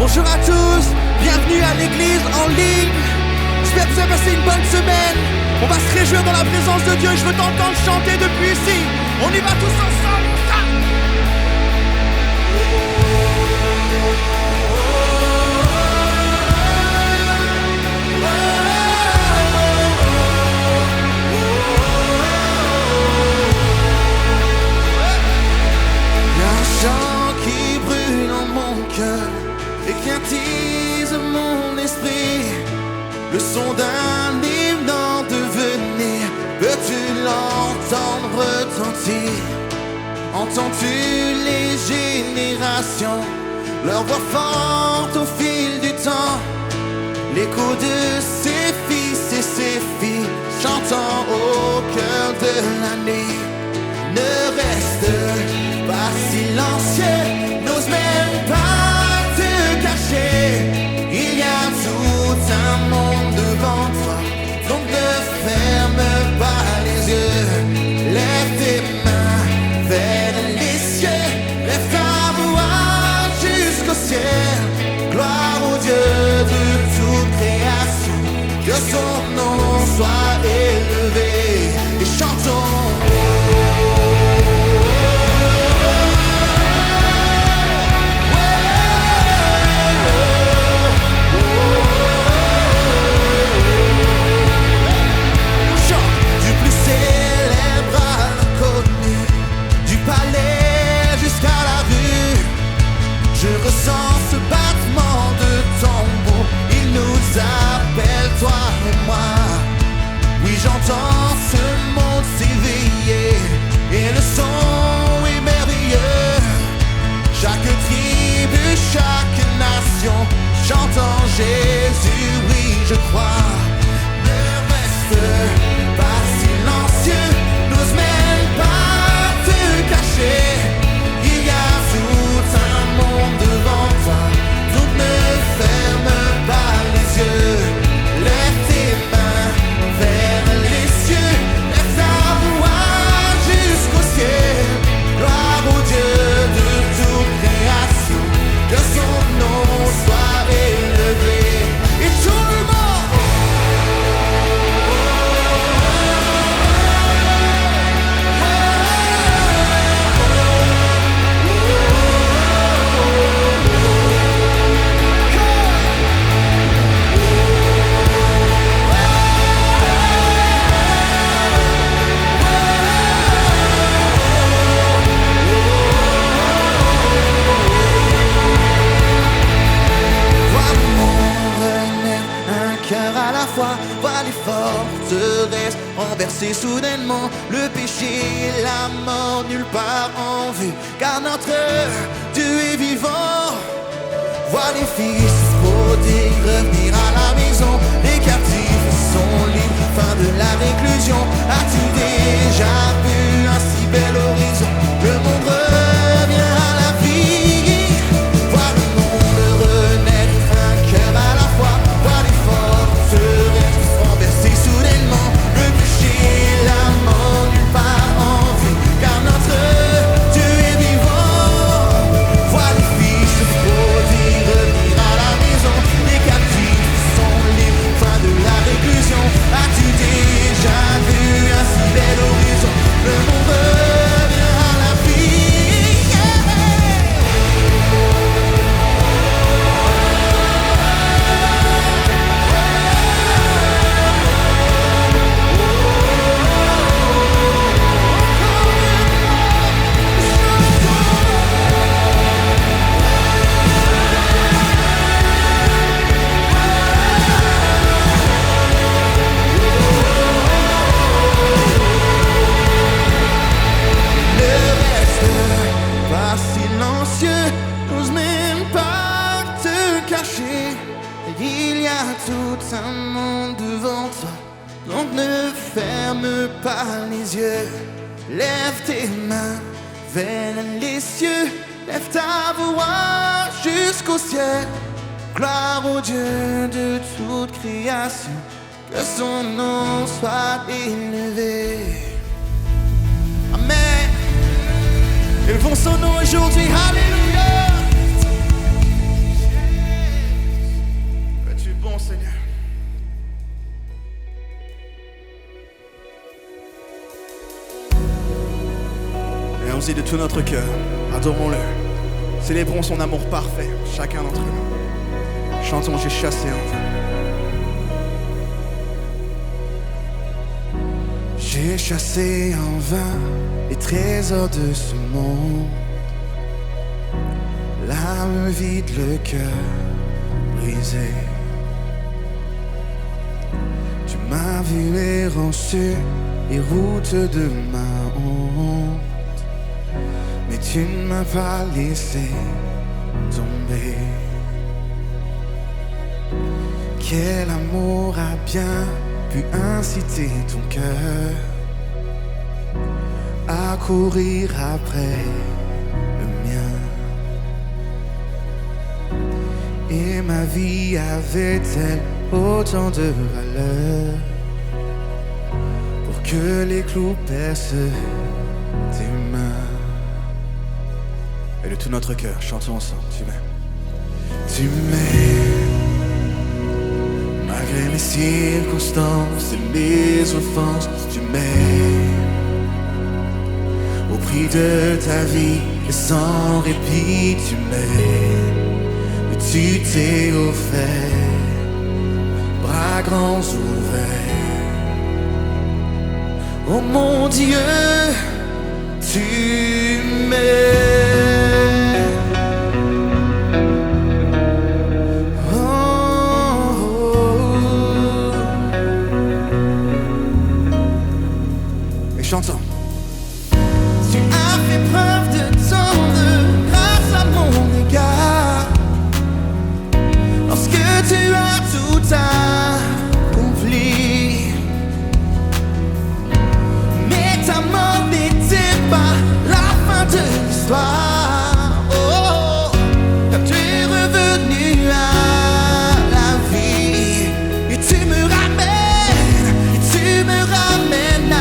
Bonjour à tous, bienvenue à l'église en ligne. J'espère que vous avez passé une bonne semaine. On va se réjouir dans la présence de Dieu. Je veux t'entendre chanter depuis ici. On y va tous ensemble. Il y a un chant qui brûle en mon cœur et qui attise mon esprit. Le son d'un hymne en devenir. Peux-tu l'entendre retentir? Entends-tu les générations, leur voix forte au fil du temps? L'écho de ses fils et ses filles chantant au cœur de la nuit. Ne reste pas silencieux, n'ose même pas te cacher. Il y a tout un monde devant toi, donc ne ferme pas les yeux. Lève tes mains vers les cieux, lève ta voix jusqu'au ciel. Gloire au Dieu de toute création, que son nom soit élevé. Et chantons. Je ressens ce battement de tambour. Il nous appelle, toi et moi. Oui, j'entends ce monde s'éveiller et le son est merveilleux. Chaque tribu, chaque nation chantant Jésus, oui, je crois. Ne reste pas silencieux, n'ose même pas te cacher. Il y a tout un monde devant toi, donc ne ferme pas les yeux. Lève tes mains vers les cieux, lève ta voix jusqu'au ciel. Gloire au Dieu de toute création, que son nom soit élevé. Et tout le monde. Vois les forteresses renversées soudainement, le péché et la mort nulle part en vue, car notre Dieu est vivant. Vois les fils prodigues revenir à la maison, les captifs sont libres, fin de la réclusion. As-tu déjà vu un si bel horizon? Le monde revient à la vie. Vois le monde renaître, un cœur à la fois. Vois les forteresses renversées soudainement, le péché et la mort nulle part en vue, car notre Dieu est vivant. Vois les fils prodigues revenir à la maison, les captifs sont libres, fin de la réclusion. As-tu déjà vu un si bel horizon? Le monde revient à la vie. Pas silencieux, n'ose même pas te cacher. Il y a tout un monde devant toi, donc ne ferme pas les yeux. Lève tes mains vers les cieux, lève ta voix jusqu'au ciel. Gloire au Dieu de toute création, que son nom soit élevé. Amen. Élevons son nom aujourd'hui, alléluia. Allons-y de tout notre cœur, adorons-le. Célébrons son amour parfait, chacun d'entre nous. Chantons, j'ai chassé en vain. J'ai chassé en vain les trésors de ce monde. L'âme vide, le cœur brisé. Tu m'as vu errant sur les routes de ma honte, mais tu ne m'as pas laissé tomber. Quel amour a bien pu inciter ton cœur à courir après le mien? Et ma vie avait-elle autant de valeur pour que les clous percent tes mains? Et de tout notre cœur, chantons ensemble, tu m'aimes. Tu m'aimes malgré mes circonstances et mes offenses. Tu m'aimes au prix de ta vie et sans répit. Tu m'aimes et tu t'es offert, bras grands ouverts. Oh mon Dieu, tu m'aimes. Chantons. Tu as fait preuve de tant de grâce à mon égard, lorsque tu as tout accompli. Mais ta mort n'était pas la fin de l'histoire. Oh, quand tu es revenu à la vie, et tu me ramènes, et tu me ramènes à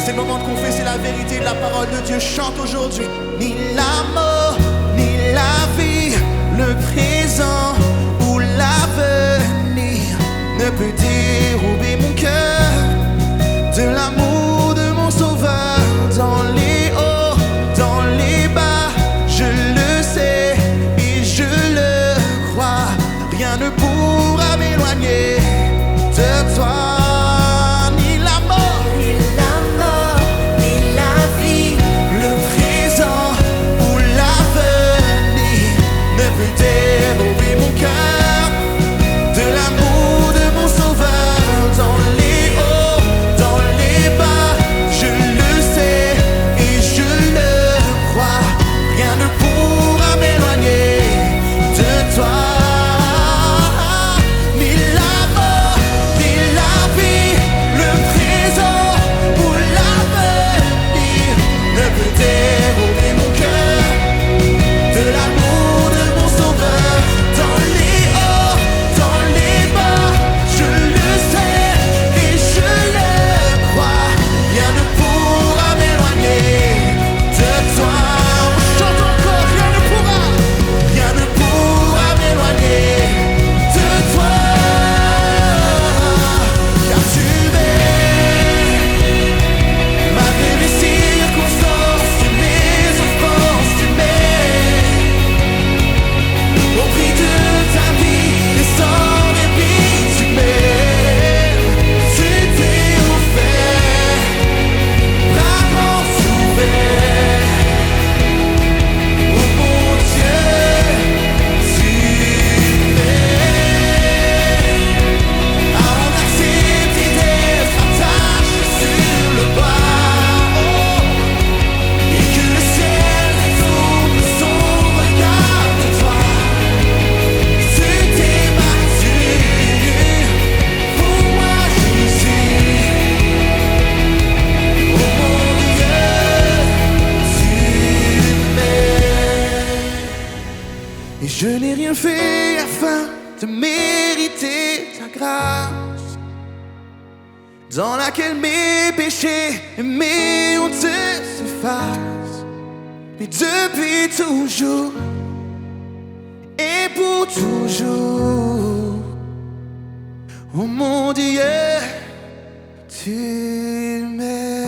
C'est le moment de confesser la vérité de la parole de Dieu. Chante aujourd'hui. Ni la mort, ni la vie, le présent ou l'avenir ne peut dérober mon cœur de l'amour de mon sauveur. Dans les hauts, dans les bas, je le sais et je le crois. Rien ne pourra m'éloigner de toi. Je n'ai rien fait afin de mériter ta grâce, dans laquelle mes péchés et mes hontes s'effacent. Mais depuis toujours et pour toujours, oh mon Dieu, tu m'aimes.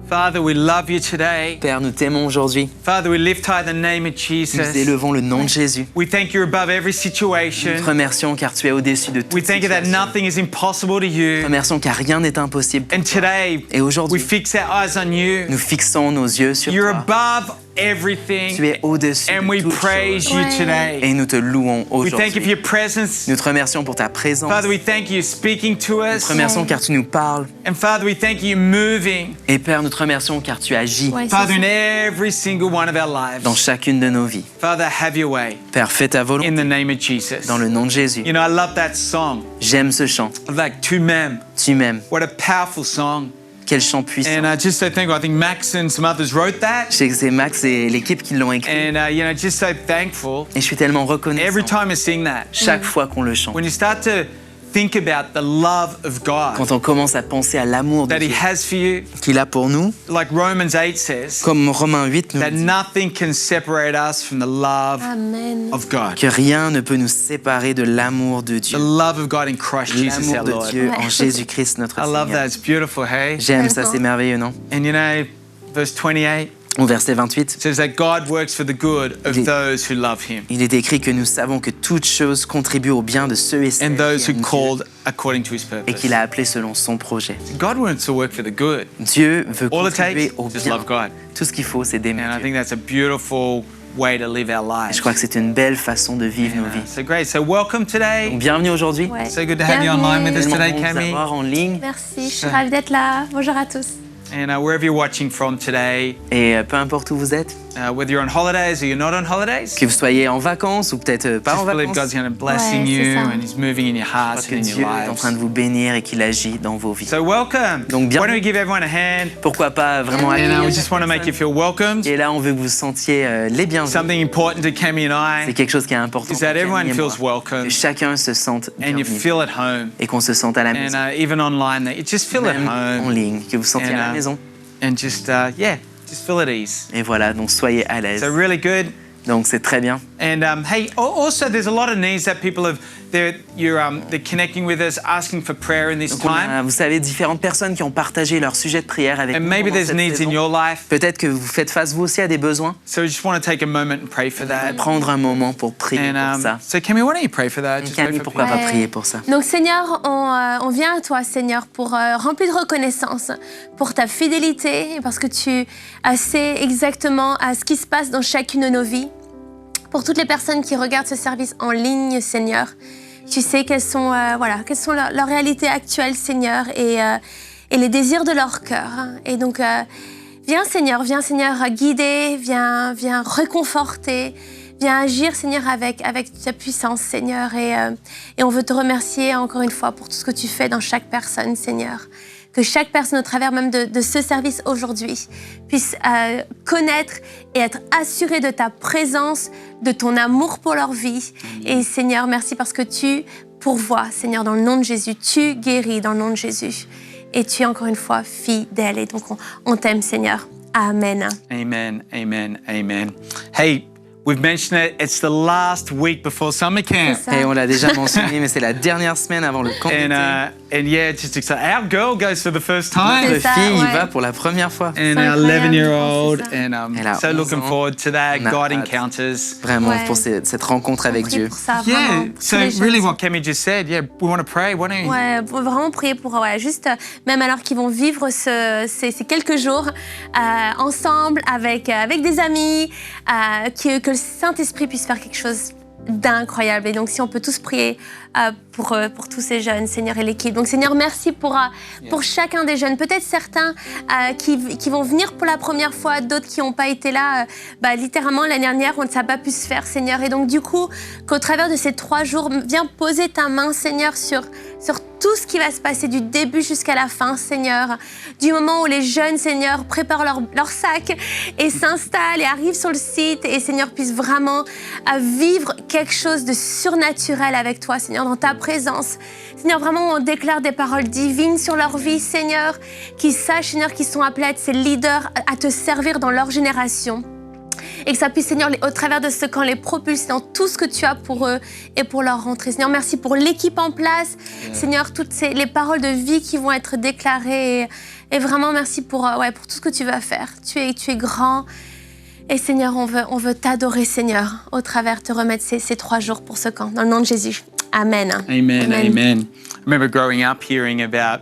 Father, we love you today. Père, nous t'aimons aujourd'hui. Father, we lift high the name of Nous Jesus. élevons le nom de Jésus. We thank you above every Nous situation. te remercions car tu es au-dessus de We toute thank you that situation. nothing is impossible to Nous te you. remercions car rien n'est impossible pour And toi. today, Et aujourd'hui, we fix our eyes on you. nous fixons nos yeux sur You're toi. above everything. Tu es au-dessus And de we toutes praise choses. you Ouais. today. Et nous te louons We thank you for aujourd'hui. your presence. Nous te remercions pour ta présence. Father, we thank you speaking to Nous us. te remercions car tu nous parles. And Father, we thank you moving. Et Père, nous te remercions car tu agis Ouais, c'est Father, ça. in every single one of our lives. dans chacune de nos vies. Father, have your way Père, fais ta in volonté the name of Jesus. dans le nom de Jésus. You know, I love that song. J'aime ce chant. Like To Mem. Tu m'aimes. What a powerful song. Quel chant puissant. And just so thankful. I think Max and some others wrote that. Je sais que c'est Max et l'équipe qui l'ont écrit. And, just so thankful. Et je suis tellement Every reconnaissant time I sing that, chaque fois qu'on le chante. when you start to think about the love of God Quand on commence à penser à l'amour de that He Dieu has for you, qu'il a pour nous, like Romans 8 says, comme Romains 8 nous that dit, nothing can separate us from the love Amen. of God. que rien ne peut nous séparer de l'amour de The Dieu. love of God in Christ Jesus L'amour our de Lord. Dieu Ouais. en Jésus-Christ notre I love that. Seigneur. It's beautiful, hey? J'aime ça, c'est merveilleux, non? And you know, verse 28 Au verset 28, says that God works for the good of Il- those who love Him il est écrit que nous savons que toute chose contribue au bien de ceux et and celles those qui who aiment Dieu called according to His et purpose. qu'il a appelé selon son projet. God wants to work for the good. Dieu veut All it contribuer takes au is bien. love God. Tout ce qu'il faut, c'est d'aimer And I Dieu. think that's a beautiful way to live our Et lives. je crois que c'est une belle façon de vivre nos vies. So great. So welcome today. Donc, bienvenue aujourd'hui. Ouais. So good to have you Bienvenue. online with us Tellement today, bon de vous Cammy. avoir en ligne. Merci, je suis ravie d'être là. Bonjour à tous. And wherever you're watching from today, Et peu importe où vous êtes, whether you're on holidays or you're not on holidays, que vous soyez en vacances ou peut-être pas en just believe vacances, God's going to blessing Ouais, you c'est ça. and He's moving in your je crois hearts que and in Dieu your est en train de lives. vous bénir et qu'il agit dans vos vies. So welcome. Donc, Why bienvenue. don't we give everyone a hand? Pourquoi pas vraiment And accueillir we chaque just want to make you personne. feel welcomed. Et là, on veut que vous sentiez les bienvenus. Something important to Cammy and C'est I quelque chose qui est important is pour that everyone Camille et moi. feels welcome Que chacun se sente and you bienvenu feel at home. et qu'on se sente à la And maison. even online, that you just feel at Même en home ligne, que vous sentiez And, à la maison. and just feel at ease. Et voilà, donc soyez à l'aise. So really good. Donc c'est très bien. And hey, also there's a lot of needs that people have. They're connecting with us, asking for prayer in this Donc on a, time. vous savez, différentes personnes qui ont partagé leur sujet de prière avec And nous maybe pendant there's cette needs in saison. your life. Peut-être que vous faites face vous aussi à des besoins. So we just want to take a moment and pray for that. Prendre un moment pour prier And pour ça. so Cammy, why don't you pray for that? Just pray Camille, for pourquoi people. pas Ouais. prier pour ça? Donc Seigneur, on vient à toi Seigneur pour remplir de reconnaissance pour ta fidélité, parce que tu sais exactement ce qui se passe dans chacune de nos vies. Pour toutes les personnes qui regardent ce service en ligne Seigneur, tu sais quelles sont leurs réalités actuelles Seigneur et les désirs de leur cœur. Et donc viens Seigneur guider, viens réconforter. Viens agir, Seigneur, avec ta puissance, Seigneur. Et on veut te remercier encore une fois pour tout ce que tu fais dans chaque personne, Seigneur. Que chaque personne, au travers même de ce service aujourd'hui, puisse connaître et être assurée de ta présence, de ton amour pour leur vie. Et Seigneur, merci parce que tu pourvois, Seigneur, dans le nom de Jésus. Tu guéris dans le nom de Jésus. Et tu es encore une fois fidèle. Et donc, on t'aime, Seigneur. Amen. Amen, amen, amen. Hey, we've mentioned it. It's the last week before summer camp. C'est ça. Et on l'a déjà mentionné, mais c'est la dernière semaine avant le camp d'été. And yeah, just excited. Our girl goes for the first time. Notre ça, fille y ouais. va pour la première fois. And C'est our incroyable, 11-year-old, c'est ça. and Elle a so 11 looking ans. forward to that On a God hâte. encounters. Vraiment, Ouais. pour cette rencontre avec Prie Dieu. pour ça, Yeah, vraiment. so Tous les really jeunes. what Cammy just said, yeah, we want to pray. Why don't you? Ouais, faut vraiment prier pour juste, même alors qu'ils vont vivre ces quelques jours ensemble avec des amis, que le Saint-Esprit puisse faire quelque chose d'incroyable. Et donc, si on peut tous prier pour tous ces jeunes, Seigneur, et l'équipe. Donc, Seigneur, merci pour chacun des jeunes. Peut-être certains qui vont venir pour la première fois, d'autres qui n'ont pas été là. Littéralement, l'année dernière, ça n'a pas pu se faire, Seigneur. Et donc, du coup, qu'au travers de ces 3 jours, viens poser ta main, Seigneur, sur sur tout ce qui va se passer du début jusqu'à la fin, Seigneur. Du moment où les jeunes, Seigneur, préparent leur sac et s'installent et arrivent sur le site et, Seigneur, puissent vraiment vivre quelque chose de surnaturel avec toi, Seigneur, dans ta présence. Seigneur, vraiment, on déclare des paroles divines sur leur vie, Seigneur, qu'ils sachent, Seigneur, qu'ils sont appelés à être ces leaders, à te servir dans leur génération. Et que ça puisse, Seigneur, au travers de ce camp, les propulser dans tout ce que tu as pour eux et pour leur rentrée. Seigneur, merci pour l'équipe en place. Seigneur, toutes les paroles de vie qui vont être déclarées. Et vraiment, merci pour tout ce que tu vas faire. Tu es grand. Et Seigneur, on veut t'adorer, Seigneur, au travers, te remettre ces 3 jours pour ce camp. Dans le nom de Jésus. Amen. Amen. Amen. I remember growing up hearing about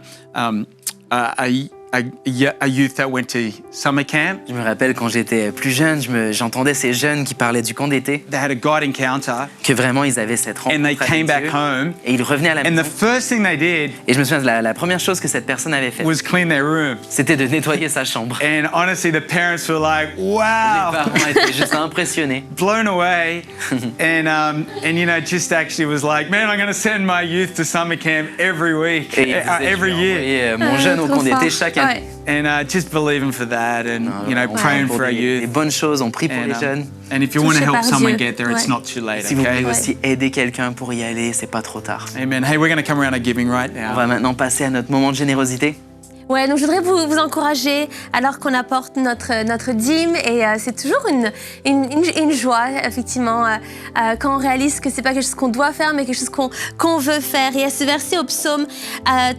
a youth that went to summer camp. Je me rappelle quand j'étais plus jeune, j'entendais ces jeunes qui parlaient du camp d'été, They had a God encounter que vraiment ils avaient cette rencontre and they avec came back Dieu, home. et ils revenaient à la And the maison. first thing they did Et je me souviens de la première chose que cette personne avait faite, was clean their room. c'était de nettoyer sa chambre. And honestly, the parents were like, Les wow, parents étaient juste impressionnés. blown away. and you know, just actually was like, man, I'm going to send my youth to summer camp every week, Et ils disaient, je every vais year. envoyer mon jeune au trop camp d'été fort. chaque année. And just believing for that and, you know, On praying prie pour for our des youth. bonnes choses, on prie pour les And, jeunes. and if you want to Touché help par someone Dieu. get there, it's Ouais. not too late, Si vous voulez okay? aussi aider quelqu'un pour y aller, c'est pas trop tard. Amen. Hey, we're going to come around to giving right On now. va maintenant passer à notre moment de générosité. Ouais, donc je voudrais vous encourager alors qu'on apporte notre dîme et c'est toujours une joie, effectivement, quand on réalise que c'est pas quelque chose qu'on doit faire, mais quelque chose qu'on veut faire. Et il y a ce verset au psaume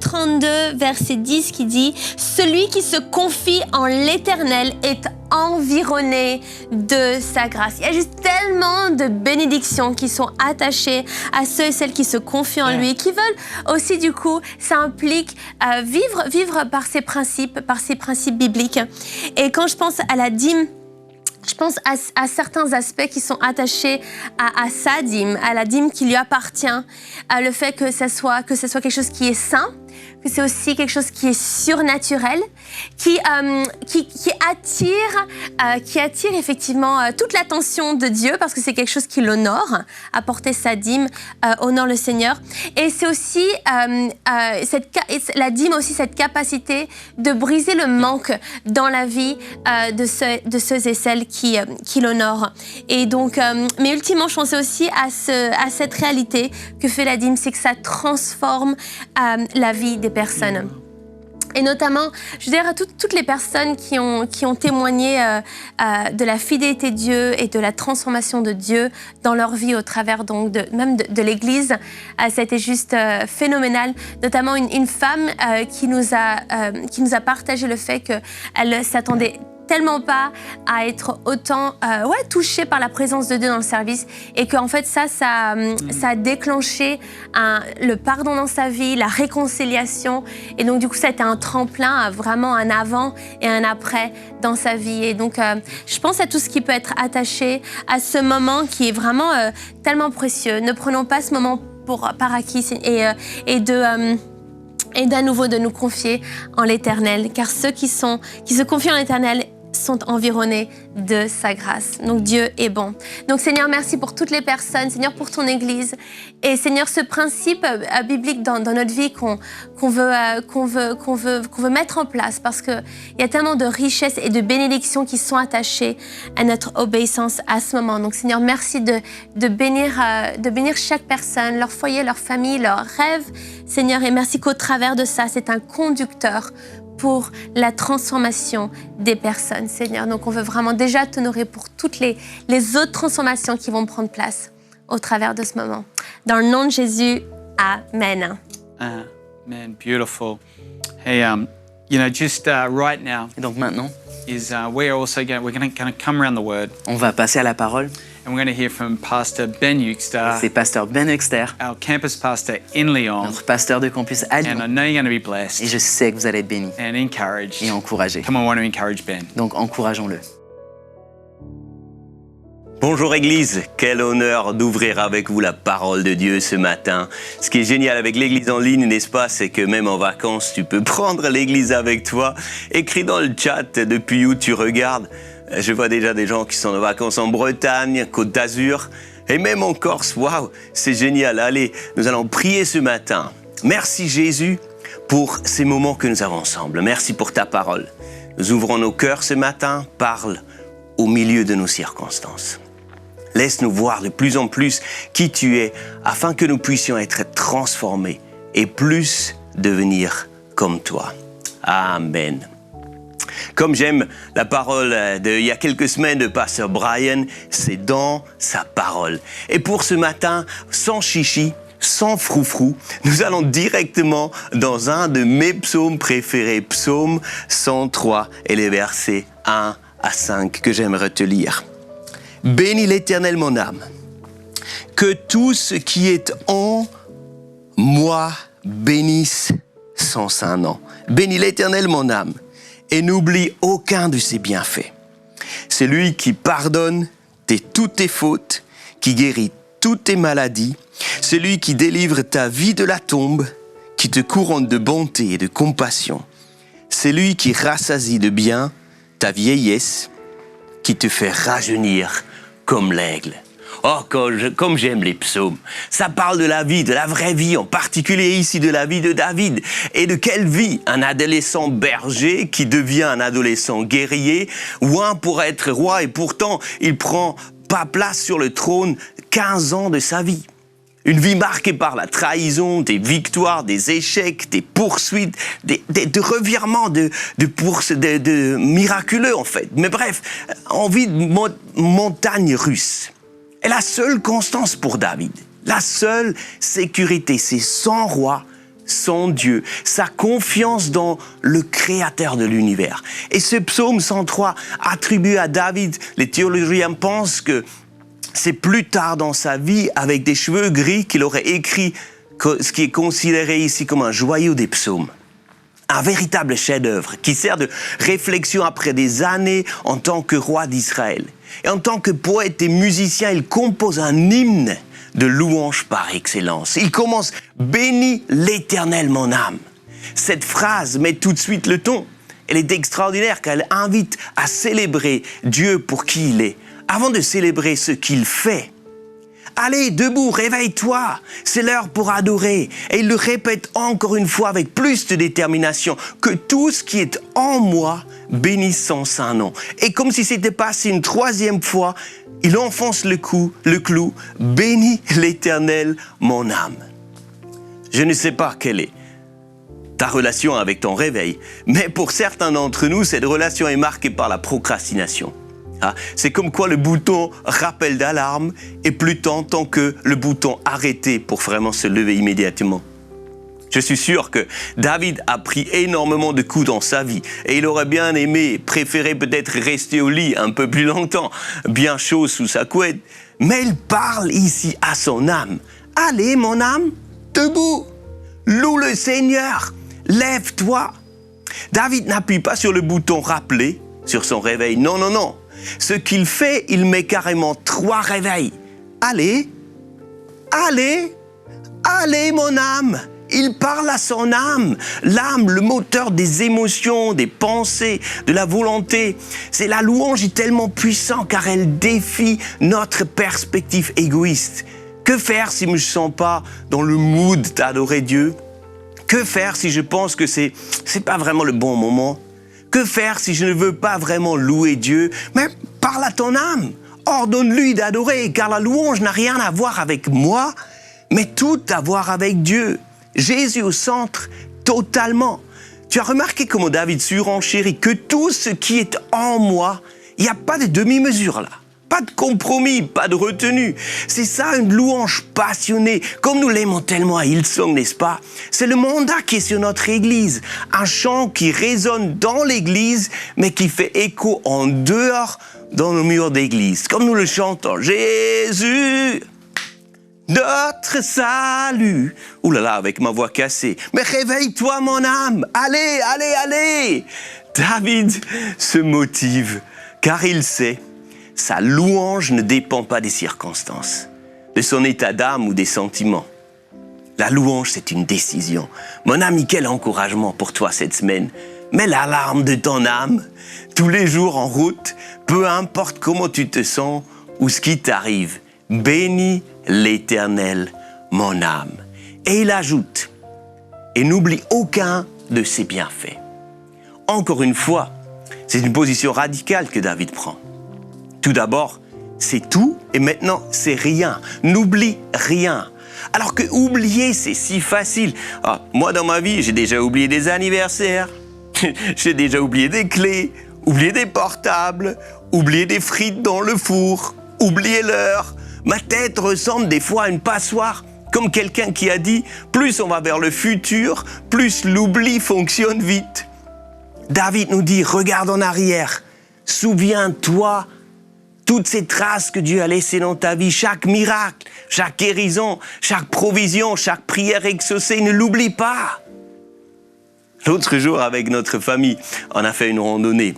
32, verset 10 qui dit « Celui qui se confie en l'Éternel est environné de sa grâce. » Il y a juste tellement de bénédictions qui sont attachées à ceux et celles qui se confient en lui, qui veulent aussi, du coup, ça implique vivre par ces principes bibliques. Et quand je pense à la dîme, je pense à certains aspects qui sont attachés à sa dîme, à la dîme qui lui appartient, à le fait que ce soit quelque chose qui est saint, que c'est aussi quelque chose qui est surnaturel, qui attire effectivement toute l'attention de Dieu parce que c'est quelque chose qui l'honore, apporter sa dîme honore le Seigneur. Et c'est aussi la dîme aussi cette capacité de briser le manque dans la vie de ceux et celles qui l'honorent. Et donc, mais ultimement, je pensais aussi à cette réalité que fait la dîme, c'est que ça transforme la vie des personnes. Et notamment, je dirais à toutes les personnes qui ont témoigné de la fidélité de Dieu et de la transformation de Dieu dans leur vie au travers donc de l'Église. Ça a été juste phénoménal. Notamment une femme qui nous a partagé le fait qu'elle s'attendait tellement pas à être autant touchée par la présence de Dieu dans le service et qu'en fait ça a déclenché le pardon dans sa vie, la réconciliation et donc du coup ça a été un tremplin, vraiment un avant et un après dans sa vie et donc je pense à tout ce qui peut être attaché à ce moment qui est vraiment tellement précieux. Ne prenons pas ce moment par acquis et d'à nouveau de nous confier en l'Éternel, car ceux qui se confient en l'Éternel sont environnés de sa grâce. Donc Dieu est bon. Donc Seigneur, merci pour toutes les personnes, Seigneur, pour ton Église. Et Seigneur, ce principe biblique dans notre vie qu'on veut mettre en place parce qu'il y a tellement de richesses et de bénédictions qui sont attachées à notre obéissance à ce moment. Donc Seigneur, merci de bénir chaque personne, leur foyer, leur famille, leurs rêves. Seigneur, et merci qu'au travers de ça, c'est un conducteur pour la transformation des personnes, Seigneur. Donc, on veut vraiment déjà t'honorer pour toutes les autres transformations qui vont prendre place au travers de ce moment. Dans le nom de Jésus, Amen. Amen. Beautiful. Hey, just right now Et donc maintenant, we're going to come around the Word, on va passer à la parole. and we're going to hear from Pastor Ben Euxter, C'est pasteur Ben Euxter, our campus pastor in Lyon, notre pasteur de campus à and I Lyon. know you're going to be Et blessed je sais que vous allez être bénis and encouraged. et encouragés. Come on, I want to encourage Ben. Donc encourageons-le. Bonjour Église, quel honneur d'ouvrir avec vous la parole de Dieu ce matin. Ce qui est génial avec l'Église en ligne, n'est-ce pas, c'est que même en vacances, tu peux prendre l'Église avec toi. Écris dans le chat depuis où tu regardes. Je vois déjà des gens qui sont en vacances en Bretagne, Côte d'Azur et même en Corse. Waouh, c'est génial. Allez, nous allons prier ce matin. Merci Jésus pour ces moments que nous avons ensemble. Merci pour ta parole. Nous ouvrons nos cœurs ce matin. Parle au milieu de nos circonstances. Laisse-nous voir de plus en plus qui tu es afin que nous puissions être transformés et plus devenir comme toi. Amen. Comme j'aime la parole d'il y a quelques semaines de Pasteur Brian, c'est dans sa parole. Et pour ce matin, sans chichi, sans froufrou, nous allons directement dans un de mes psaumes préférés, psaume 103 et les versets 1 à 5 que j'aimerais te lire. Bénis l'Éternel mon âme, que tout ce qui est en moi bénisse son saint nom. Bénis l'Éternel mon âme et n'oublie aucun de ses bienfaits. C'est lui qui pardonne toutes tes fautes, qui guérit toutes tes maladies, celui qui délivre ta vie de la tombe, qui te couronne de bonté et de compassion. C'est lui qui rassasie de bien ta vieillesse, qui te fait rajeunir comme l'aigle. Oh, comme j'aime les psaumes. Ça parle de la vie, de la vraie vie, en particulier ici de la vie de David. Et de quelle vie? Un adolescent berger qui devient un adolescent guerrier, loin pour être roi, et pourtant il prend pas place sur le trône 15 ans de sa vie. Une vie marquée par la trahison, des victoires, des échecs, des poursuites, des revirements de miraculeux en fait. Mais bref, en vie de montagne russe. Et la seule constance pour David, la seule sécurité, c'est son roi, son Dieu, sa confiance dans le Créateur de l'univers. Et ce psaume 103 attribué à David, les théologiens pensent que c'est plus tard dans sa vie, avec des cheveux gris, qu'il aurait écrit ce qui est considéré ici comme un joyau des psaumes. Un véritable chef-d'œuvre qui sert de réflexion après des années en tant que roi d'Israël. Et en tant que poète et musicien, il compose un hymne de louange par excellence. Il commence « Bénis l'Éternel mon âme ». Cette phrase met tout de suite le ton. Elle est extraordinaire car elle invite à célébrer Dieu pour qui il est, avant de célébrer ce qu'il fait. Allez, debout, réveille-toi, c'est l'heure pour adorer. Et il le répète encore une fois avec plus de détermination, que tout ce qui est en moi bénisse son saint nom. Et comme si c'était passé une troisième fois, il enfonce le clou, bénis l'Éternel mon âme. Je ne sais pas quelle est ta relation avec ton réveil, mais pour certains d'entre nous, cette relation est marquée par la procrastination. C'est comme quoi le bouton rappel d'alarme est plus tentant que le bouton arrêter pour vraiment se lever immédiatement. Je suis sûr que David a pris énormément de coups dans sa vie et il aurait bien aimé, préféré peut-être rester au lit un peu plus longtemps, bien chaud sous sa couette. Mais il parle ici à son âme. Allez mon âme, debout, loue le Seigneur, lève-toi. David n'appuie pas sur le bouton rappeler sur son réveil, non, non, non. Ce qu'il fait, il met carrément 3 réveils. Allez, allez, allez mon âme. Il parle à son âme. L'âme, le moteur des émotions, des pensées, de la volonté. C'est la louange est tellement puissante car elle défie notre perspective égoïste. Que faire si je ne me sens pas dans le mood d'adorer Dieu? Que faire si je pense que c'est pas vraiment le bon moment? Que faire si je ne veux pas vraiment louer Dieu? Mais parle à ton âme, ordonne-lui d'adorer, car la louange n'a rien à voir avec moi, mais tout à voir avec Dieu. Jésus au centre, totalement. Tu as remarqué comment David surenchérit que tout ce qui est en moi, il n'y a pas de demi-mesure là. Pas de compromis, pas de retenue. C'est ça une louange passionnée, comme nous l'aimons tellement à Hillsong, n'est-ce pas? C'est le mandat qui est sur notre Église. Un chant qui résonne dans l'Église, mais qui fait écho en dehors dans nos murs d'Église. Comme nous le chantons, Jésus, notre salut. Ouh là là, avec ma voix cassée. Mais réveille-toi mon âme, allez, allez, allez. David se motive, car il sait sa louange ne dépend pas des circonstances, de son état d'âme ou des sentiments. La louange, c'est une décision. Mon ami, quel encouragement pour toi cette semaine. Mets l'alarme de ton âme, tous les jours en route, peu importe comment tu te sens ou ce qui t'arrive. Bénis l'Éternel, mon âme. Et il ajoute, et n'oublie aucun de ses bienfaits. Encore une fois, c'est une position radicale que David prend. Tout d'abord, c'est tout et maintenant c'est rien. N'oublie rien. Alors que oublier, c'est si facile. Ah, moi, dans ma vie, j'ai déjà oublié des anniversaires, j'ai déjà oublié des clés, oublié des portables, oublié des frites dans le four, oublié l'heure. Ma tête ressemble des fois à une passoire, comme quelqu'un qui a dit « plus on va vers le futur, plus l'oubli fonctionne vite ». David nous dit « regarde en arrière, souviens-toi toutes ces traces que Dieu a laissées dans ta vie, chaque miracle, chaque guérison, chaque provision, chaque prière exaucée, ne l'oublie pas ». L'autre jour, avec notre famille, on a fait une randonnée.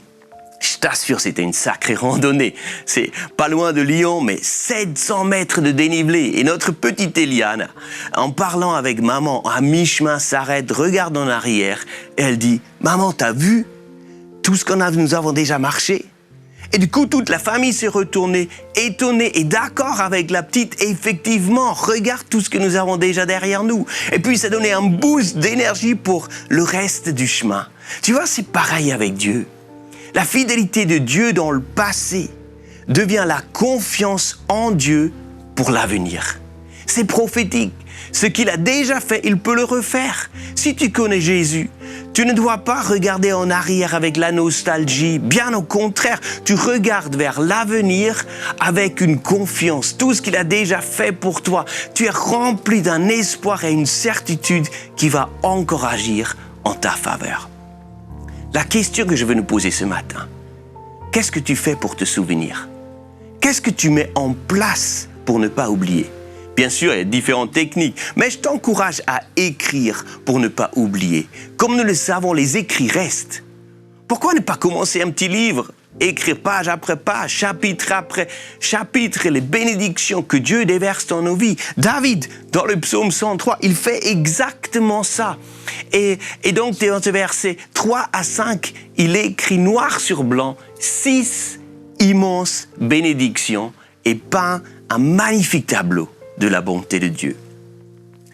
Je t'assure, c'était une sacrée randonnée. C'est pas loin de Lyon, mais 700 mètres de dénivelé. Et notre petite Eliane, en parlant avec maman, à mi-chemin s'arrête, regarde en arrière, et elle dit « Maman, t'as vu tout ce nous avons déjà marché ?» Et du coup, toute la famille s'est retournée, étonnée et d'accord avec la petite. Et effectivement, regarde tout ce que nous avons déjà derrière nous. Et puis, ça donnait un boost d'énergie pour le reste du chemin. Tu vois, c'est pareil avec Dieu. La fidélité de Dieu dans le passé devient la confiance en Dieu pour l'avenir. C'est prophétique. Ce qu'il a déjà fait, il peut le refaire. Si tu connais Jésus, tu ne dois pas regarder en arrière avec la nostalgie. Bien au contraire, tu regardes vers l'avenir avec une confiance. Tout ce qu'il a déjà fait pour toi, tu es rempli d'un espoir et une certitude qui va encore agir en ta faveur. La question que je veux nous poser ce matin, qu'est-ce que tu fais pour te souvenir? Qu'est-ce que tu mets en place pour ne pas oublier? Bien sûr, il y a différentes techniques, mais je t'encourage à écrire pour ne pas oublier. Comme nous le savons, les écrits restent. Pourquoi ne pas commencer un petit livre, écrire page après page, chapitre après chapitre, les bénédictions que Dieu déverse dans nos vies? David, dans le psaume 103, il fait exactement ça. Et donc, dans ce verset 3 à 5, il écrit noir sur blanc 6 immenses bénédictions et peint un magnifique tableau de la bonté de Dieu.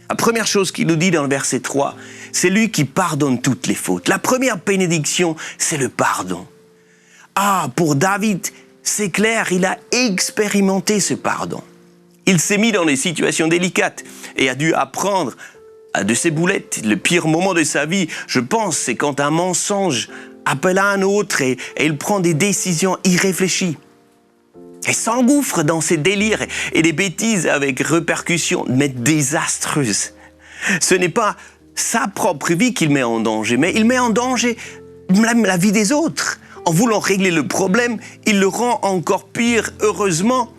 La première chose qu'il nous dit dans le verset 3, c'est lui qui pardonne toutes les fautes. La première bénédiction, c'est le pardon. Ah, pour David, c'est clair, il a expérimenté ce pardon. Il s'est mis dans des situations délicates et a dû apprendre de ses boulettes. Le pire moment de sa vie, je pense, c'est quand un mensonge appelle à un autre et il prend des décisions irréfléchies. Et s'engouffre dans ses délires et des bêtises avec répercussions, mais désastreuses. Ce n'est pas sa propre vie qu'il met en danger, mais il met en danger la vie des autres. En voulant régler le problème, il le rend encore pire. Heureusement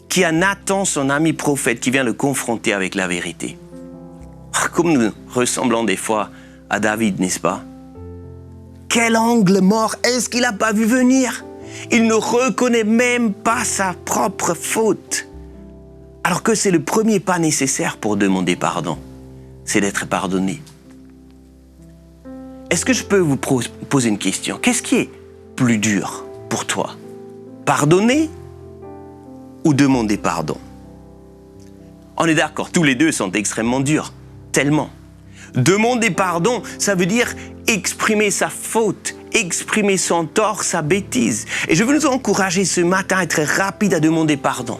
qu'il y a Nathan, son ami prophète, qui vient le confronter avec la vérité. Comme nous ressemblons des fois à David, n'est-ce pas? Quel angle mort est-ce qu'il n'a pas vu venir? Il ne reconnaît même pas sa propre faute. Alors que c'est le premier pas nécessaire pour demander pardon. C'est d'être pardonné. Est-ce que je peux vous poser une question? Qu'est-ce qui est plus dur pour toi? Pardonner ou demander pardon? On est d'accord, tous les deux sont extrêmement durs. Tellement. Demander pardon, ça veut dire exprimer sa faute, exprimer son tort, sa bêtise. Et je veux nous encourager ce matin à être rapide à demander pardon.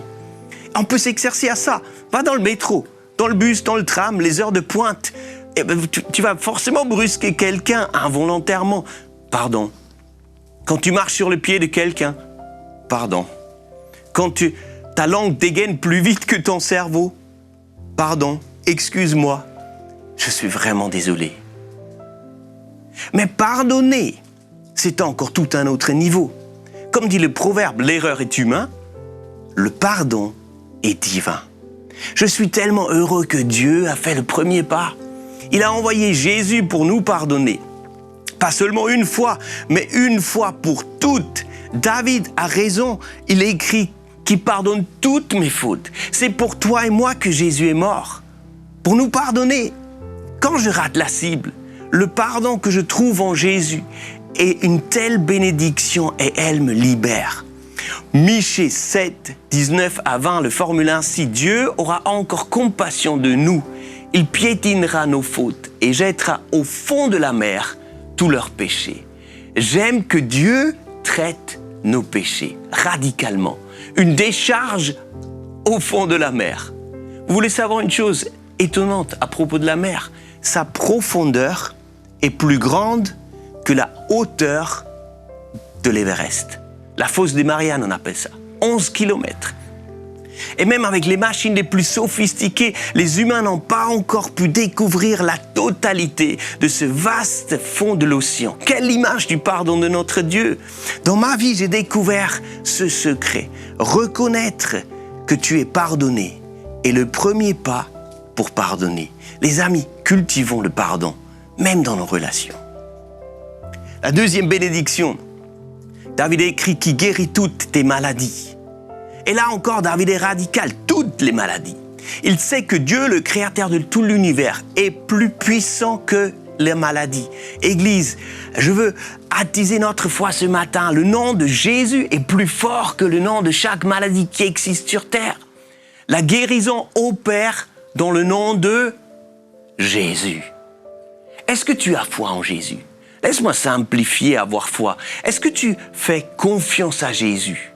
On peut s'exercer à ça. Va dans le métro, dans le bus, dans le tram, les heures de pointe. Et ben, tu vas forcément brusquer quelqu'un involontairement. Pardon. Quand tu marches sur le pied de quelqu'un, pardon. Quand ta langue dégaine plus vite que ton cerveau, pardon, excuse-moi. Je suis vraiment désolé. Mais pardonner, c'est encore tout un autre niveau. Comme dit le proverbe, l'erreur est humaine, le pardon est divin. Je suis tellement heureux que Dieu a fait le premier pas. Il a envoyé Jésus pour nous pardonner. Pas seulement une fois, mais une fois pour toutes. David a raison, il écrit qu'il pardonne toutes mes fautes. C'est pour toi et moi que Jésus est mort, pour nous pardonner. Quand je rate la cible, le pardon que je trouve en Jésus est une telle bénédiction et elle me libère. Michée 7, 19 à 20 le formule ainsi: Dieu aura encore compassion de nous Il piétinera nos fautes et jettera au fond de la mer tous leurs péchés. J'aime que Dieu traite nos péchés radicalement. Une décharge au fond de la mer. Vous voulez savoir une chose étonnante à propos de la mer? Sa profondeur est plus grande que la hauteur de l'Everest. La fosse des Mariannes, on appelle ça. 11 kilomètres. Et même avec les machines les plus sophistiquées, les humains n'ont pas encore pu découvrir la totalité de ce vaste fond de l'océan. Quelle image du pardon de notre Dieu! Dans ma vie, j'ai découvert ce secret. Reconnaître que tu es pardonné est le premier pas pour pardonner. Les amis, cultivons le pardon, même dans nos relations. La deuxième bénédiction, David a écrit qui guérit toutes tes maladies. Et là encore, David est radical, toutes les maladies. Il sait que Dieu, le créateur de tout l'univers, est plus puissant que les maladies. Église, je veux attiser notre foi ce matin. Le nom de Jésus est plus fort que le nom de chaque maladie qui existe sur terre. La guérison opère dans le nom de Jésus. Est-ce que tu as foi en Jésus? Laisse-moi simplifier avoir foi. Est-ce que tu fais confiance à Jésus?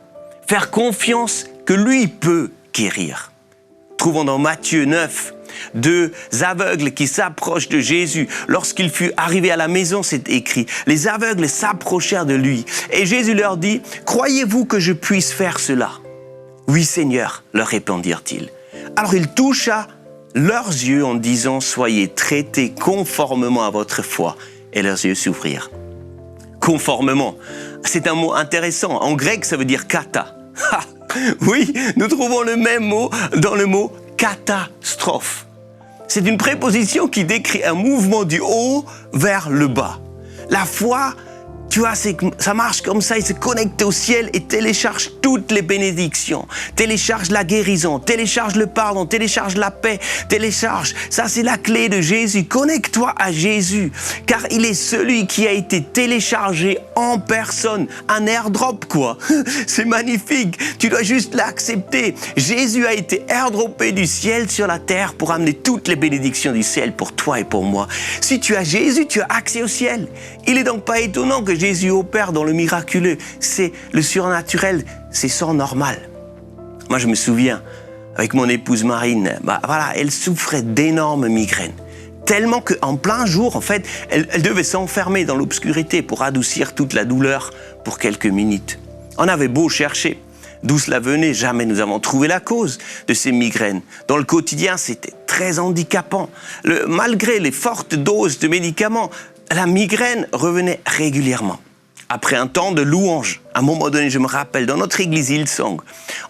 Faire confiance que lui peut guérir. Trouvons dans Matthieu 9, 2 aveugles qui s'approchent de Jésus. Lorsqu'il fut arrivé à la maison, c'est écrit, les aveugles s'approchèrent de lui. Et Jésus leur dit, « Croyez-vous que je puisse faire cela ?» « Oui, Seigneur, leur répondirent-ils. Alors il toucha leurs yeux en disant, « Soyez traités conformément à votre foi. » Et leurs yeux s'ouvrirent. Conformément, c'est un mot intéressant. En grec, ça veut dire « kata ». Oui, nous trouvons le même mot dans le mot « catastrophe ». C'est une préposition qui décrit un mouvement du haut vers le bas. La foi, tu vois, ça marche comme ça, il se connecte au ciel et télécharge toutes les bénédictions, télécharge la guérison, télécharge le pardon, télécharge la paix, télécharge. Ça, c'est la clé de Jésus. Connecte-toi à Jésus, car il est celui qui a été téléchargé en personne. Un airdrop, quoi. C'est magnifique. Tu dois juste l'accepter. Jésus a été airdroppé du ciel sur la terre pour amener toutes les bénédictions du ciel pour toi et pour moi. Si tu as Jésus, tu as accès au ciel. Il n'est donc pas étonnant que Jésus opère dans le miraculeux. C'est le surnaturel, c'est son normal. Moi, je me souviens, avec mon épouse Marine, elle souffrait d'énormes migraines. Tellement qu'en plein jour, en fait, elle devait s'enfermer dans l'obscurité pour adoucir toute la douleur pour quelques minutes. On avait beau chercher d'où cela venait, jamais nous avons trouvé la cause de ces migraines. Dans le quotidien, c'était très handicapant. Malgré les fortes doses de médicaments, la migraine revenait régulièrement. Après un temps de louange, à un moment donné, je me rappelle, dans notre église Hillsong,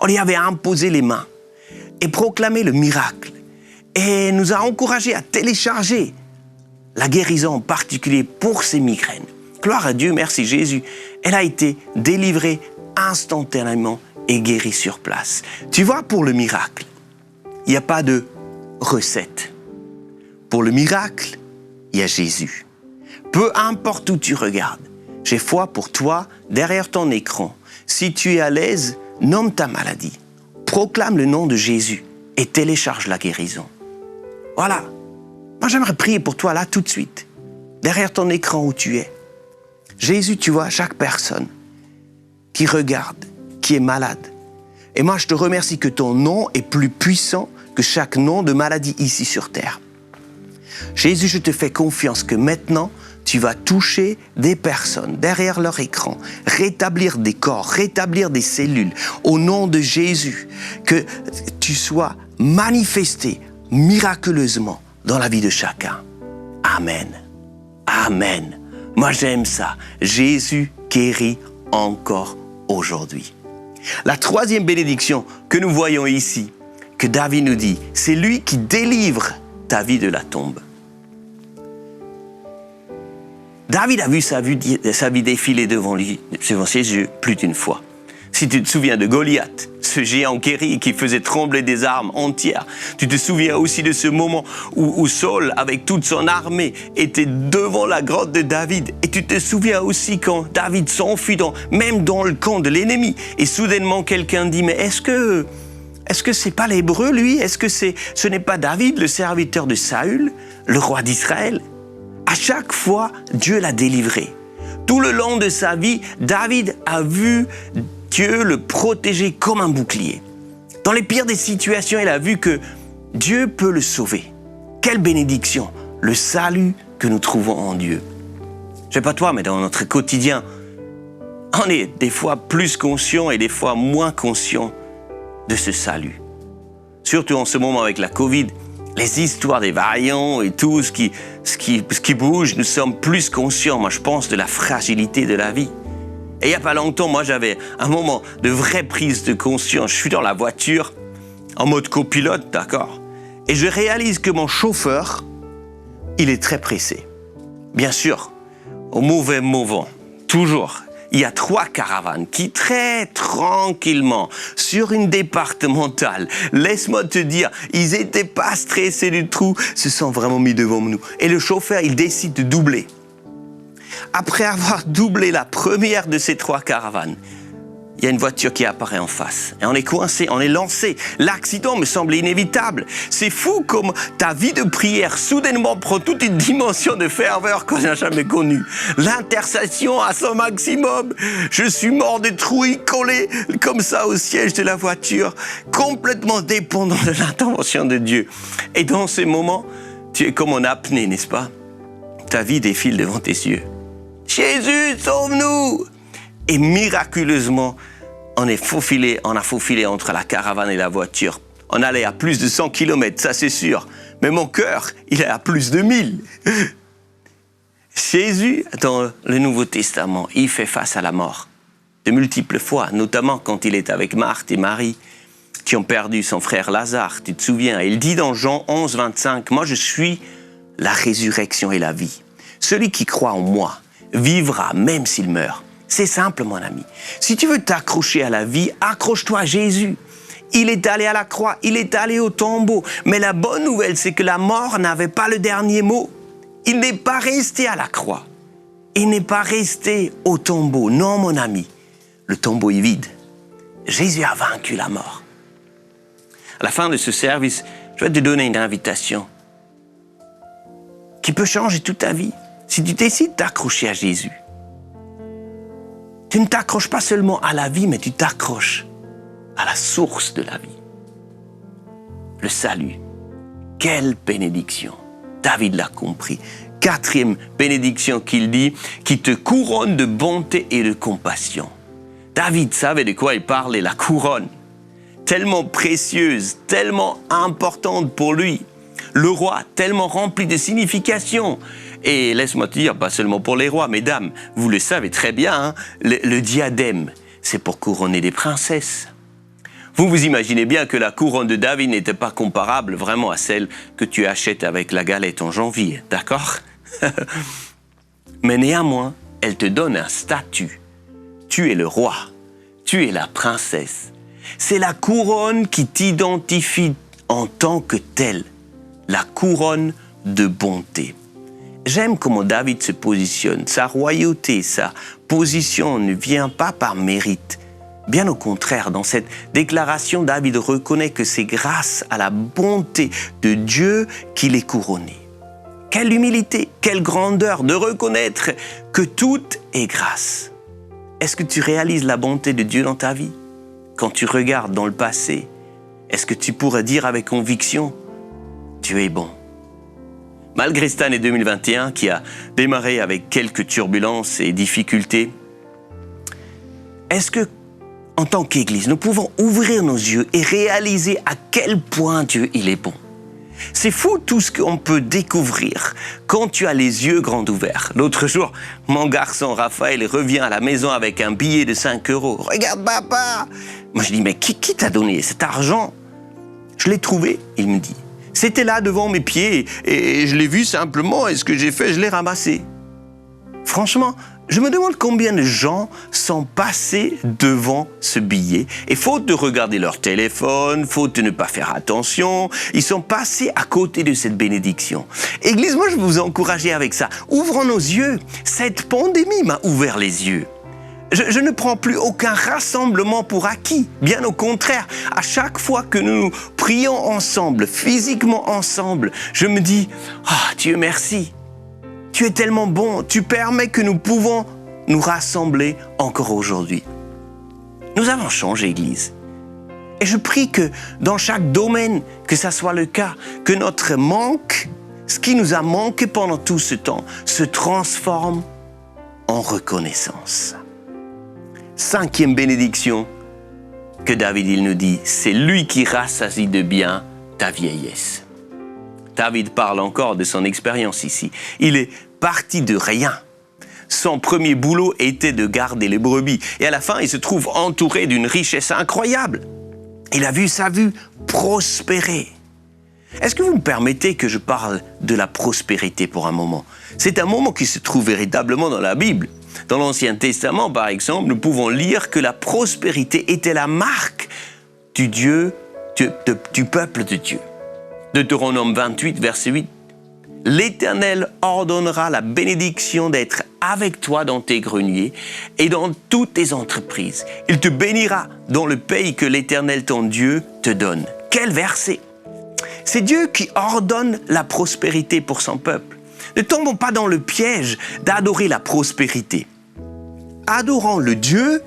on y avait imposé les mains et proclamé le miracle. Et nous a encouragés à télécharger la guérison en particulier pour ces migraines. Gloire à Dieu, merci Jésus. Elle a été délivrée instantanément et guérie sur place. Tu vois, pour le miracle, il n'y a pas de recette. Pour le miracle, il y a Jésus. Peu importe où tu regardes, j'ai foi pour toi derrière ton écran. Si tu es à l'aise, nomme ta maladie. Proclame le nom de Jésus et télécharge la guérison. Voilà. Moi, j'aimerais prier pour toi là tout de suite, derrière ton écran où tu es. Jésus, tu vois, chaque personne qui regarde, qui est malade. Et moi, je te remercie que ton nom est plus puissant que chaque nom de maladie ici sur terre. Jésus, je te fais confiance que maintenant, tu vas toucher des personnes derrière leur écran, rétablir des corps, rétablir des cellules. Au nom de Jésus, que tu sois manifesté miraculeusement dans la vie de chacun. Amen. Amen. Moi, j'aime ça. Jésus guérit encore aujourd'hui. La troisième bénédiction que nous voyons ici, que David nous dit, c'est lui qui délivre ta vie de la tombe. David a vu sa vie défiler devant ses yeux plus d'une fois. Si tu te souviens de Goliath, ce géant guerrier qui faisait trembler des armes entières, tu te souviens aussi de ce moment où Saul, avec toute son armée, était devant la grotte de David. Et tu te souviens aussi quand David s'enfuit même dans le camp de l'ennemi. Et soudainement, quelqu'un dit, mais est-ce Est-ce que c'est pas l'Hébreu, lui? Est-ce que ce n'est pas David, le serviteur de Saül, le roi d'Israël? À chaque fois, Dieu l'a délivré. Tout le long de sa vie, David a vu Dieu le protéger comme un bouclier. Dans les pires des situations, il a vu que Dieu peut le sauver. Quelle bénédiction, le salut que nous trouvons en Dieu. Je ne sais pas toi, mais dans notre quotidien, on est des fois plus conscient et des fois moins conscient de ce salut. Surtout en ce moment avec la Covid, les histoires des variants et tout ce qui bouge, nous sommes plus conscients, moi je pense, de la fragilité de la vie. Et il n'y a pas longtemps, moi j'avais un moment de vraie prise de conscience. Je suis dans la voiture, en mode copilote, d'accord? Et je réalise que mon chauffeur, il est très pressé. Bien sûr, au mauvais moment, toujours. Il y a 3 caravanes qui très tranquillement, sur une départementale, laisse-moi te dire, ils n'étaient pas stressés du tout, se sont vraiment mis devant nous. Et le chauffeur, il décide de doubler. Après avoir doublé la première de ces 3 caravanes, il y a une voiture qui apparaît en face. Et on est coincé, on est lancé. L'accident me semble inévitable. C'est fou comme ta vie de prière soudainement prend toute une dimension de ferveur qu'on n'a jamais connue. L'intercession à son maximum. Je suis mort de trouille, collé comme ça au siège de la voiture, complètement dépendant de l'intervention de Dieu. Et dans ces moments, tu es comme en apnée, n'est-ce pas? Ta vie défile devant tes yeux. Jésus, sauve-nous! Et miraculeusement, on a faufilé entre la caravane et la voiture. On allait à plus de 100 km, ça c'est sûr. Mais mon cœur, il est à plus de 1000. Jésus, dans le Nouveau Testament, il fait face à la mort de multiples fois, notamment quand il est avec Marthe et Marie, qui ont perdu son frère Lazare, tu te souviens? Il dit dans Jean 11, 25, « Moi je suis la résurrection et la vie. Celui qui croit en moi vivra même s'il meurt. » C'est simple, mon ami. Si tu veux t'accrocher à la vie, accroche-toi à Jésus. Il est allé à la croix, il est allé au tombeau. Mais la bonne nouvelle, c'est que la mort n'avait pas le dernier mot. Il n'est pas resté à la croix. Il n'est pas resté au tombeau. Non, mon ami. Le tombeau est vide. Jésus a vaincu la mort. À la fin de ce service, je vais te donner une invitation qui peut changer toute ta vie. Si tu décides d'accrocher à Jésus, tu ne t'accroches pas seulement à la vie, mais tu t'accroches à la source de la vie. Le salut. Quelle bénédiction. David l'a compris. 4e bénédiction qu'il dit, qui te couronne de bonté et de compassion. David savait de quoi il parlait, la couronne. Tellement précieuse, tellement importante pour lui. Le roi, tellement rempli de signification. Et laisse-moi te dire, pas seulement pour les rois, mesdames, vous le savez très bien, hein, le diadème, c'est pour couronner des princesses. Vous vous imaginez bien que la couronne de David n'était pas comparable vraiment à celle que tu achètes avec la galette en janvier, d'accord? Mais néanmoins, elle te donne un statut. Tu es le roi, tu es la princesse. C'est la couronne qui t'identifie en tant que telle, la couronne de bonté. J'aime comment David se positionne. Sa royauté, sa position ne vient pas par mérite. Bien au contraire, dans cette déclaration, David reconnaît que c'est grâce à la bonté de Dieu qu'il est couronné. Quelle humilité, quelle grandeur de reconnaître que tout est grâce. Est-ce que tu réalises la bonté de Dieu dans ta vie? Quand tu regardes dans le passé, est-ce que tu pourrais dire avec conviction, Dieu est bon? Malgré cette année 2021 qui a démarré avec quelques turbulences et difficultés, est-ce que, en tant qu'Église, nous pouvons ouvrir nos yeux et réaliser à quel point Dieu il est bon? C'est fou tout ce qu'on peut découvrir quand tu as les yeux grands ouverts. L'autre jour, mon garçon Raphaël revient à la maison avec un billet de 5 €. « Regarde papa !» Moi je dis « Mais qui t'a donné cet argent ?» Je l'ai trouvé, il me dit. C'était là devant mes pieds et je l'ai vu simplement et ce que j'ai fait, je l'ai ramassé. Franchement, je me demande combien de gens sont passés devant ce billet et faute de regarder leur téléphone, faute de ne pas faire attention, ils sont passés à côté de cette bénédiction. Église, moi je veux vous encourager avec ça. Ouvrons nos yeux. Cette pandémie m'a ouvert les yeux. Je ne prends plus aucun rassemblement pour acquis. Bien au contraire, à chaque fois que nous prions ensemble, physiquement ensemble, je me dis « Ah, Dieu merci, tu es tellement bon, tu permets que nous pouvons nous rassembler encore aujourd'hui. » Nous avons changé, Église. Et je prie que dans chaque domaine, que ça soit le cas, que notre manque, ce qui nous a manqué pendant tout ce temps, se transforme en reconnaissance. 5e bénédiction que David il nous dit, c'est lui qui rassasie de bien ta vieillesse. David parle encore de son expérience ici. Il est parti de rien. Son premier boulot était de garder les brebis. Et à la fin, il se trouve entouré d'une richesse incroyable. Il a vu sa vue prospérer. Est-ce que vous me permettez que je parle de la prospérité pour un moment? C'est un moment qui se trouve véritablement dans la Bible. Dans l'Ancien Testament, par exemple, nous pouvons lire que la prospérité était la marque du peuple de Dieu. Deutéronome 28, verset 8. « L'Éternel ordonnera la bénédiction d'être avec toi dans tes greniers et dans toutes tes entreprises. Il te bénira dans le pays que l'Éternel ton Dieu te donne. » Quel verset! C'est Dieu qui ordonne la prospérité pour son peuple. Ne tombons pas dans le piège d'adorer la prospérité. Adorons le Dieu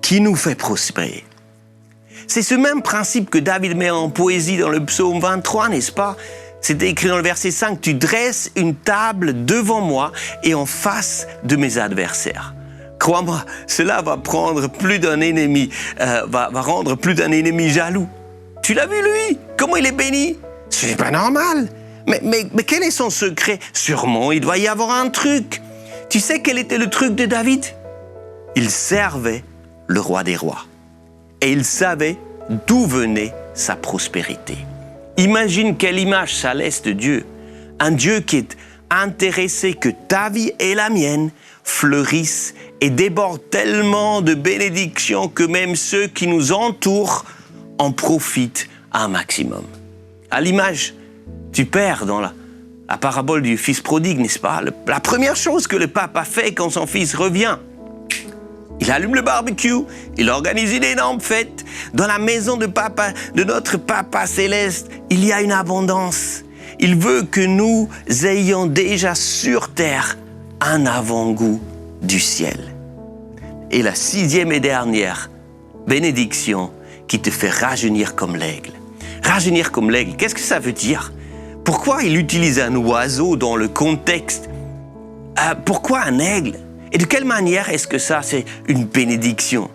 qui nous fait prospérer. C'est ce même principe que David met en poésie dans le psaume 23, n'est-ce pas? C'est écrit dans le verset 5, « Tu dresses une table devant moi et en face de mes adversaires. » Crois-moi, cela va prendre plus d'un ennemi, va rendre plus d'un ennemi jaloux. Tu l'as vu lui? Comment il est béni? C'est pas normal. Mais quel est son secret? Sûrement, il doit y avoir un truc. Tu sais quel était le truc de David? Il servait le roi des rois. Et il savait d'où venait sa prospérité. Imagine quelle image ça laisse de Dieu. Un Dieu qui est intéressé que ta vie et la mienne fleurissent et débordent tellement de bénédictions que même ceux qui nous entourent en profitent un maximum. À l'image du Père dans la parabole du Fils prodigue, n'est-ce pas? La première chose que le pape a fait quand son fils revient, il allume le barbecue, il organise une énorme fête. Dans la maison de notre Papa céleste, il y a une abondance. Il veut que nous ayons déjà sur terre un avant-goût du ciel. Et la 6e et dernière bénédiction qui te fait rajeunir comme l'aigle. Rajeunir comme l'aigle, qu'est-ce que ça veut dire? Pourquoi il utilise un oiseau dans le contexte? Pourquoi un aigle? Et de quelle manière est-ce que ça, c'est une bénédiction?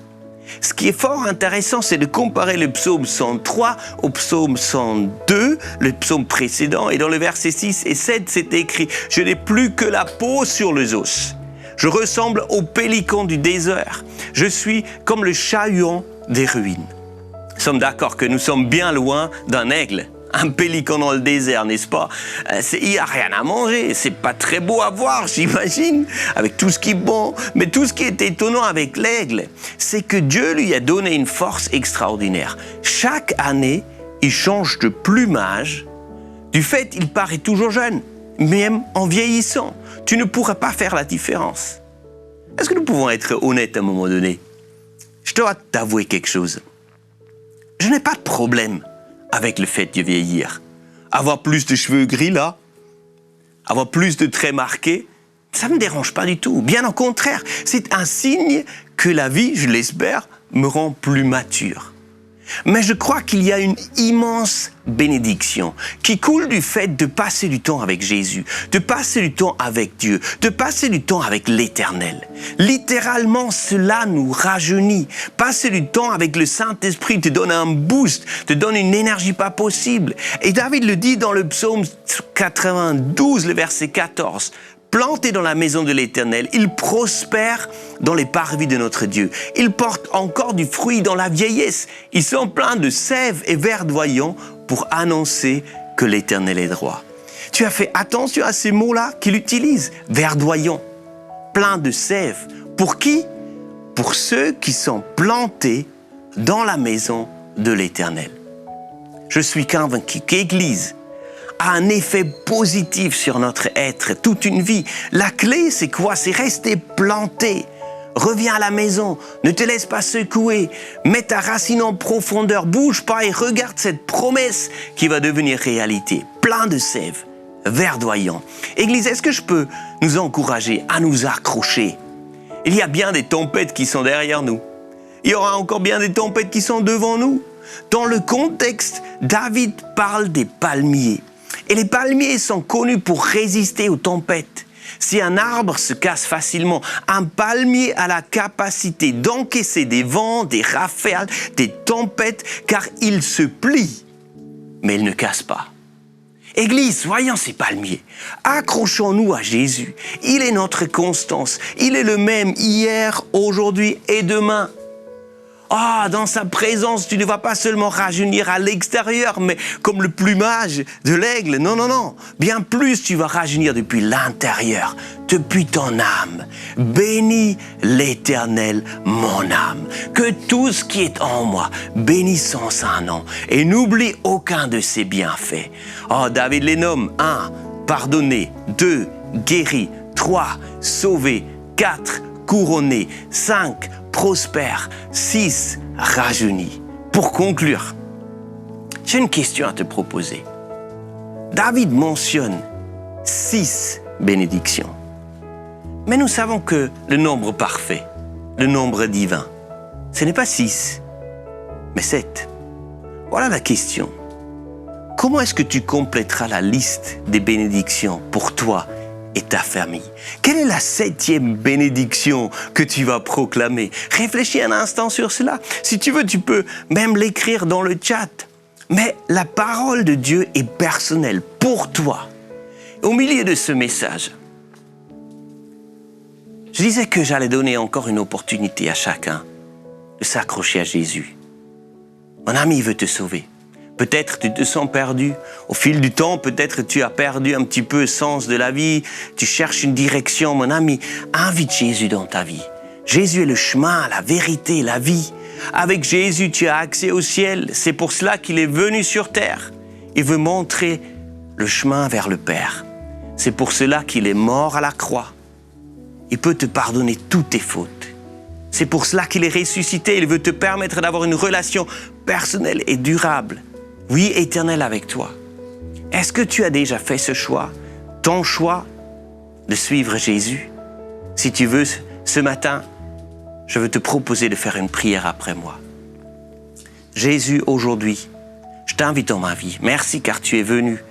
Ce qui est fort intéressant, c'est de comparer le psaume 103 au psaume 102, le psaume précédent. Et dans le verset 6 et 7, c'est écrit « Je n'ai plus que la peau sur les os. Je ressemble au pélican du désert. Je suis comme le chat-huant des ruines. » Nous sommes d'accord que nous sommes bien loin d'un aigle. Un pélican dans le désert, n'est-ce pas? Il n'y a rien à manger, c'est pas très beau à voir, j'imagine, avec tout ce qui est bon. Mais tout ce qui est étonnant avec l'aigle, c'est que Dieu lui a donné une force extraordinaire. Chaque année, il change de plumage. Du fait, il paraît toujours jeune, même en vieillissant. Tu ne pourras pas faire la différence. Est-ce que nous pouvons être honnêtes à un moment donné? Je dois t'avouer quelque chose. Je n'ai pas de problème avec le fait de vieillir. Avoir plus de cheveux gris là, avoir plus de traits marqués, ça ne me dérange pas du tout. Bien au contraire, c'est un signe que la vie, je l'espère, me rend plus mature. Mais je crois qu'il y a une immense bénédiction qui coule du fait de passer du temps avec Jésus, de passer du temps avec Dieu, de passer du temps avec l'Éternel. Littéralement, cela nous rajeunit. Passer du temps avec le Saint-Esprit te donne un boost, te donne une énergie pas possible. Et David le dit dans le psaume 92, le verset 14. Planté dans la maison de l'Éternel, il prospère dans les parvis de notre Dieu. Il porte encore du fruit dans la vieillesse. Ils sont pleins de sève et verdoyants pour annoncer que l'Éternel est droit. Tu as fait attention à ces mots-là qu'il utilise. Verdoyant, plein de sève. Pour qui? Pour ceux qui sont plantés dans la maison de l'Éternel. Je suis convaincu qu'Église a un effet positif sur notre être toute une vie. La clé, c'est quoi? C'est rester planté, Reviens à la maison, ne te laisse pas secouer, mets ta racine en profondeur, bouge pas et regarde cette promesse qui va devenir réalité, plein de sève, verdoyant. Église, est-ce que je peux nous encourager à nous accrocher? Il y a bien des tempêtes qui sont derrière nous. Il y aura encore bien des tempêtes qui sont devant nous. Dans le contexte, David parle des palmiers. Et les palmiers sont connus pour résister aux tempêtes. Si un arbre se casse facilement, un palmier a la capacité d'encaisser des vents, des rafales, des tempêtes, car il se plie, mais il ne casse pas. Église, voyons ces palmiers, accrochons-nous à Jésus. Il est notre constance, il est le même hier, aujourd'hui et demain. Dans sa présence, tu ne vas pas seulement rajeunir à l'extérieur, mais comme le plumage de l'aigle. Non, non, non. Bien plus, tu vas rajeunir depuis l'intérieur, depuis ton âme. Bénis l'Éternel, mon âme. Que tout ce qui est en moi bénisse son saint nom et n'oublie aucun de ses bienfaits. David les nomme 1, pardonné, 2, guéri, 3, sauvé, 4, couronné, 5, prospère, 6, rajeuni. Pour conclure, j'ai une question à te proposer. David mentionne 6 bénédictions. Mais nous savons que le nombre parfait, le nombre divin, ce n'est pas 6, mais 7. Voilà la question. Comment est-ce que tu compléteras la liste des bénédictions pour toi et ta famille? Quelle est la 7e bénédiction que tu vas proclamer? Réfléchis un instant sur cela. Si tu veux, tu peux même l'écrire dans le chat. Mais la parole de Dieu est personnelle pour toi. Au milieu de ce message, je disais que j'allais donner encore une opportunité à chacun de s'accrocher à Jésus. Mon ami veut te sauver. Peut-être tu te sens perdu. Au fil du temps, peut-être tu as perdu un petit peu le sens de la vie. Tu cherches une direction. Mon ami, invite Jésus dans ta vie. Jésus est le chemin, la vérité, la vie. Avec Jésus, tu as accès au ciel. C'est pour cela qu'il est venu sur terre. Il veut montrer le chemin vers le Père. C'est pour cela qu'il est mort à la croix. Il peut te pardonner toutes tes fautes. C'est pour cela qu'il est ressuscité. Il veut te permettre d'avoir une relation personnelle et durable. Oui, éternel avec toi. Est-ce que tu as déjà fait ce choix, ton choix de suivre Jésus? Si tu veux, ce matin, je veux te proposer de faire une prière après moi. Jésus, aujourd'hui, je t'invite dans ma vie. Merci car tu es venu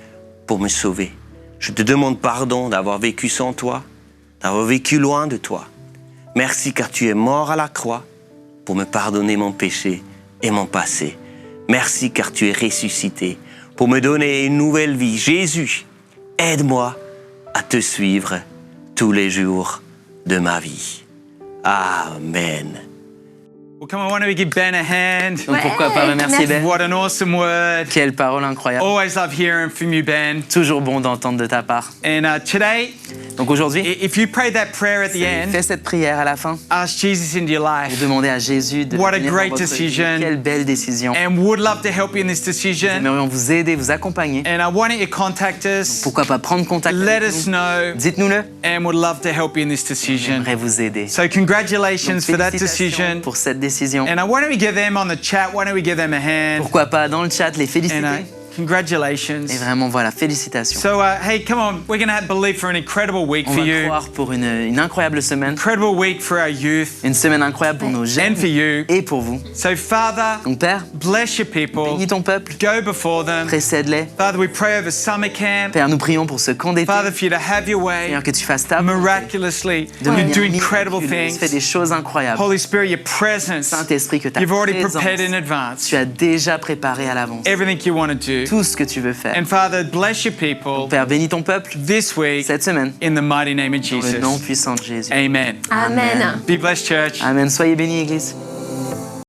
pour me sauver. Je te demande pardon d'avoir vécu sans toi, d'avoir vécu loin de toi. Merci car tu es mort à la croix pour me pardonner mon péché et mon passé. Merci car tu es ressuscité pour me donner une nouvelle vie. Jésus, aide-moi à te suivre tous les jours de ma vie. Amen. Well, come on, why don't we give Ben a hand? Donc pourquoi pas remercier Ben? What an awesome word. Quelle parole incroyable. Always love hearing from you, Ben. Toujours bon d'entendre de ta part. And today, Donc aujourd'hui, if you prayed that prayer at the end, fais cette prière à la fin. ask Jesus into your Vous life. demandez à Jésus de What a venir dans great votre vie. decision. Quelle belle décision. And would love to help you in this Nous decision. aimerions vous aider, vous accompagner. And why don't you contact us? Pourquoi pas prendre contact Let avec us nous. know. Dites-nous-le. And would love to help you in this decision. J'aimerais vous aider. So congratulations Donc, for that félicitations decision. pour cette décision. And why don't we give them on the chat? Why don't we give them a hand? Pourquoi pas dans le chat les féliciter. And congratulations. Et vraiment, voilà, félicitations. So hey, come on, we're going to believe for an incredible week On for va you. croire pour une incroyable semaine. Incredible week for our youth Une semaine incroyable pour nos jeunes and for you. et pour vous. So Father, Donc Père, bless your people. bénis ton peuple, Go before them. précède-les. Father, we pray over summer camp. Père, nous prions pour ce camp d'été. Father, for you to have your way Seigneur, que tu fasses ta volonté. miraculously De and manière do incredible miraculeuse. Fais things. des choses incroyables. Holy Spirit, your presence, Saint-Esprit, que ta you've already présence, prepared in advance. tu as déjà préparé à l'avance Everything you want to do. tout ce que tu veux faire. And Father, bless your people Père, bénis ton peuple this week cette semaine. in the mighty name of Dans le nom Jesus. puissant de Jésus. Amen. Amen. Be blessed, church. Amen. Soyez bénis, Église.